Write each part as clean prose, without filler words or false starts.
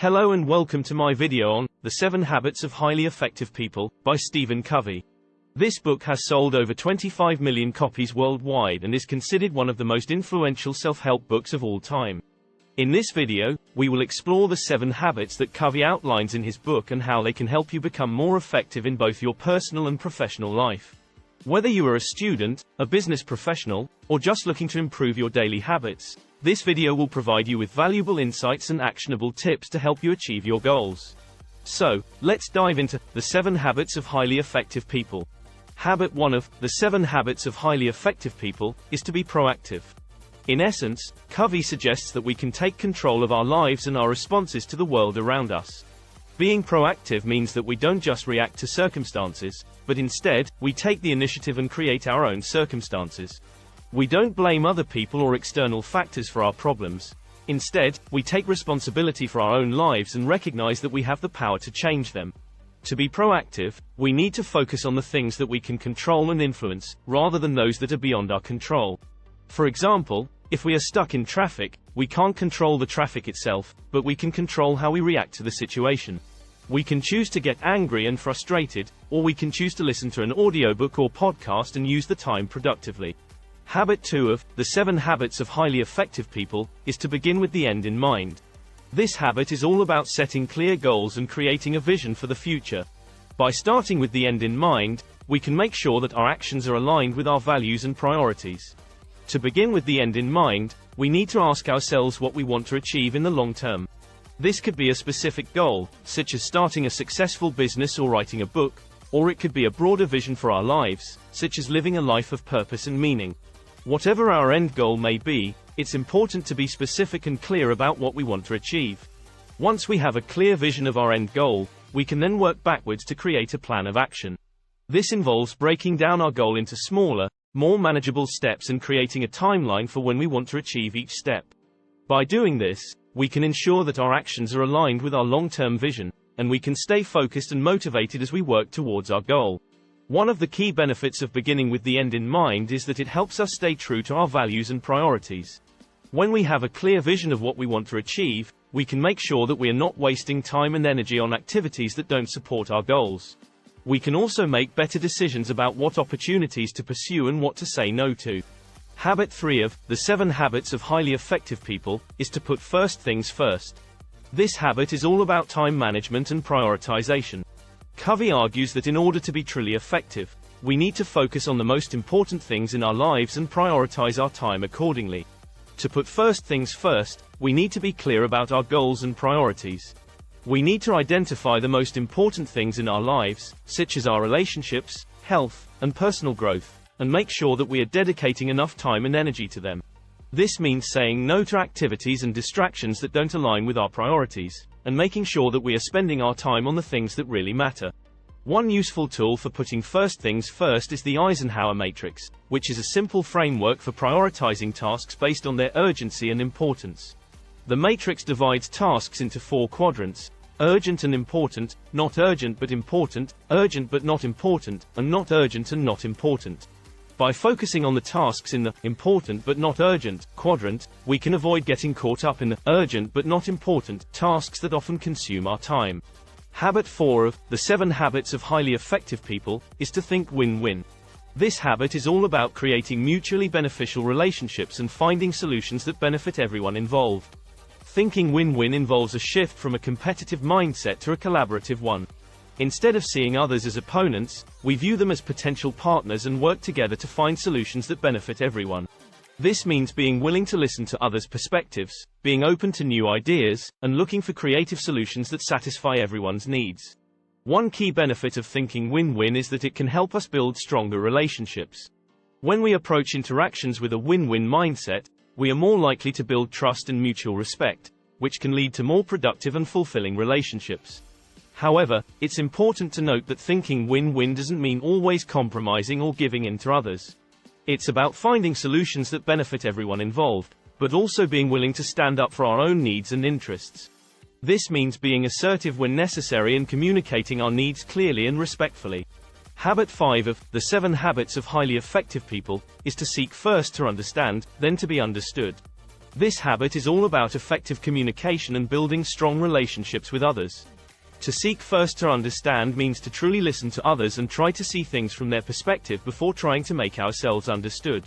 Hello and welcome to my video on The 7 Habits of Highly Effective People by Stephen Covey. This book has sold over 25 million copies worldwide and is considered one of the most influential self-help books of all time. In this video, we will explore the 7 habits that Covey outlines in his book and how they can help you become more effective in both your personal and professional life. Whether you are a student, a business professional, or just looking to improve your daily habits, this video will provide you with valuable insights and actionable tips to help you achieve your goals. So, let's dive into the 7 habits of highly effective people. Habit 1 of the 7 habits of highly effective people is to be proactive. In essence, Covey suggests that we can take control of our lives and our responses to the world around us. Being proactive means that we don't just react to circumstances, but instead, we take the initiative and create our own circumstances. We don't blame other people or external factors for our problems. Instead, we take responsibility for our own lives and recognize that we have the power to change them. To be proactive, we need to focus on the things that we can control and influence, rather than those that are beyond our control. For example, if we are stuck in traffic, we can't control the traffic itself, but we can control how we react to the situation. We can choose to get angry and frustrated, or we can choose to listen to an audiobook or podcast and use the time productively. Habit 2 of the 7 habits of highly effective people is to begin with the end in mind. This habit is all about setting clear goals and creating a vision for the future. By starting with the end in mind, we can make sure that our actions are aligned with our values and priorities. To begin with the end in mind, we need to ask ourselves what we want to achieve in the long term. This could be a specific goal, such as starting a successful business or writing a book, or it could be a broader vision for our lives, such as living a life of purpose and meaning. Whatever our end goal may be, it's important to be specific and clear about what we want to achieve. Once we have a clear vision of our end goal, we can then work backwards to create a plan of action. This involves breaking down our goal into smaller, more manageable steps and creating a timeline for when we want to achieve each step. By doing this, we can ensure that our actions are aligned with our long-term vision, and we can stay focused and motivated as we work towards our goal. One of the key benefits of beginning with the end in mind is that it helps us stay true to our values and priorities. When we have a clear vision of what we want to achieve, we can make sure that we are not wasting time and energy on activities that don't support our goals. We can also make better decisions about what opportunities to pursue and what to say no to. Habit 3 of the 7 habits of highly effective people is to put first things first. This habit is all about time management and prioritization. Covey argues that in order to be truly effective, we need to focus on the most important things in our lives and prioritize our time accordingly. To put first things first, we need to be clear about our goals and priorities. We need to identify the most important things in our lives, such as our relationships, health, and personal growth, and make sure that we are dedicating enough time and energy to them. This means saying no to activities and distractions that don't align with our priorities, and making sure that we are spending our time on the things that really matter. One useful tool for putting first things first is the Eisenhower matrix, which is a simple framework for prioritizing tasks based on their urgency and importance. The matrix divides tasks into 4 quadrants: urgent and important, not urgent but important, urgent but not important, and not urgent and not important. By focusing on the tasks in the important but not urgent quadrant, we can avoid getting caught up in the urgent but not important tasks that often consume our time. Habit 4 of the 7 habits of highly effective people is to think win-win. This habit is all about creating mutually beneficial relationships and finding solutions that benefit everyone involved. Thinking win-win involves a shift from a competitive mindset to a collaborative one. Instead of seeing others as opponents, we view them as potential partners and work together to find solutions that benefit everyone. This means being willing to listen to others' perspectives, being open to new ideas, and looking for creative solutions that satisfy everyone's needs. One key benefit of thinking win-win is that it can help us build stronger relationships. When we approach interactions with a win-win mindset, we are more likely to build trust and mutual respect, which can lead to more productive and fulfilling relationships. However, it's important to note that thinking win-win doesn't mean always compromising or giving in to others. It's about finding solutions that benefit everyone involved, but also being willing to stand up for our own needs and interests. This means being assertive when necessary and communicating our needs clearly and respectfully. Habit 5 of the 7 habits of highly effective people is to seek first to understand, then to be understood. This habit is all about effective communication and building strong relationships with others. To seek first to understand means to truly listen to others and try to see things from their perspective before trying to make ourselves understood.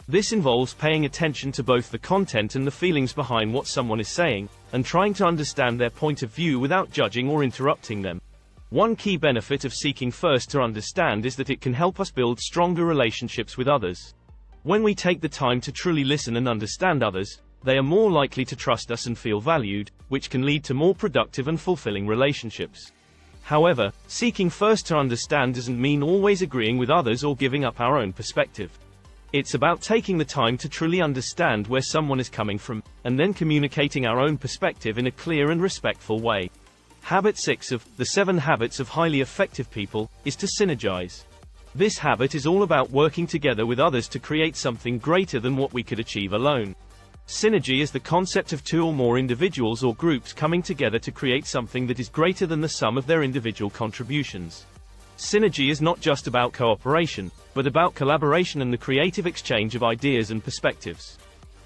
This involves paying attention to both the content and the feelings behind what someone is saying, and trying to understand their point of view without judging or interrupting them. One key benefit of seeking first to understand is that it can help us build stronger relationships with others. When we take the time to truly listen and understand others, they are more likely to trust us and feel valued, which can lead to more productive and fulfilling relationships. However, seeking first to understand doesn't mean always agreeing with others or giving up our own perspective. It's about taking the time to truly understand where someone is coming from, and then communicating our own perspective in a clear and respectful way. Habit 6 of the 7 Habits of Highly Effective People is to synergize. This habit is all about working together with others to create something greater than what we could achieve alone. Synergy is the concept of two or more individuals or groups coming together to create something that is greater than the sum of their individual contributions. Synergy is not just about cooperation, but about collaboration and the creative exchange of ideas and perspectives.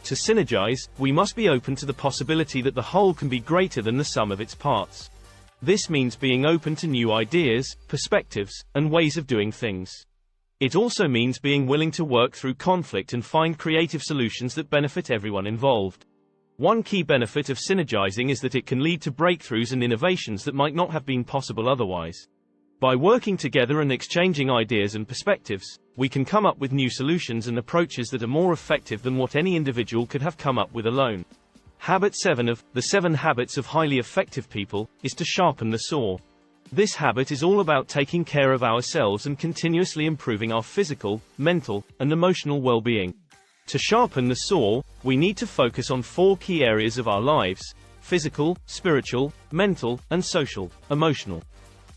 To synergize, we must be open to the possibility that the whole can be greater than the sum of its parts. This means being open to new ideas, perspectives, and ways of doing things. It also means being willing to work through conflict and find creative solutions that benefit everyone involved. One key benefit of synergizing is that it can lead to breakthroughs and innovations that might not have been possible otherwise. By working together and exchanging ideas and perspectives, we can come up with new solutions and approaches that are more effective than what any individual could have come up with alone. Habit 7 of the 7 Habits of Highly Effective People is to sharpen the saw. This habit is all about taking care of ourselves and continuously improving our physical, mental, and emotional well-being. To sharpen the saw, we need to focus on 4 key areas of our lives: physical, spiritual, mental, and social, emotional.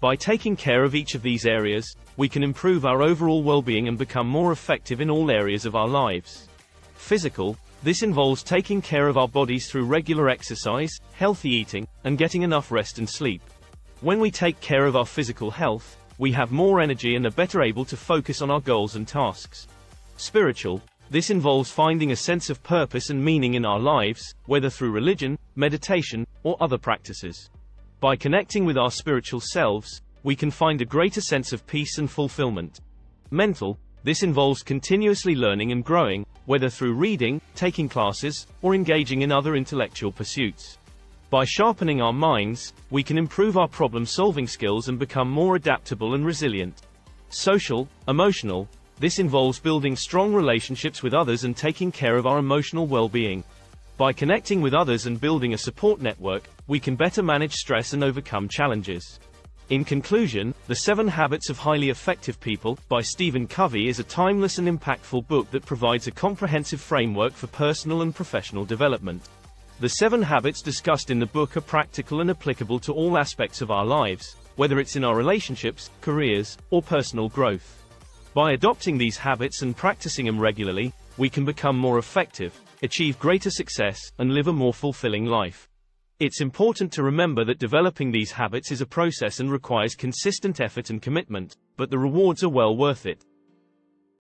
By taking care of each of these areas, we can improve our overall well-being and become more effective in all areas of our lives. Physical, this involves taking care of our bodies through regular exercise, healthy eating, and getting enough rest and sleep. When we take care of our physical health, we have more energy and are better able to focus on our goals and tasks. Spiritual, this involves finding a sense of purpose and meaning in our lives, whether through religion, meditation, or other practices. By connecting with our spiritual selves, we can find a greater sense of peace and fulfillment. Mental, this involves continuously learning and growing, whether through reading, taking classes, or engaging in other intellectual pursuits. By sharpening our minds, we can improve our problem-solving skills and become more adaptable and resilient. Social, emotional, this involves building strong relationships with others and taking care of our emotional well-being. By connecting with others and building a support network, we can better manage stress and overcome challenges. In conclusion, The 7 Habits of Highly Effective People by Stephen Covey is a timeless and impactful book that provides a comprehensive framework for personal and professional development. The 7 habits discussed in the book are practical and applicable to all aspects of our lives, whether it's in our relationships, careers, or personal growth. By adopting these habits and practicing them regularly, we can become more effective, achieve greater success, and live a more fulfilling life. It's important to remember that developing these habits is a process and requires consistent effort and commitment, but the rewards are well worth it.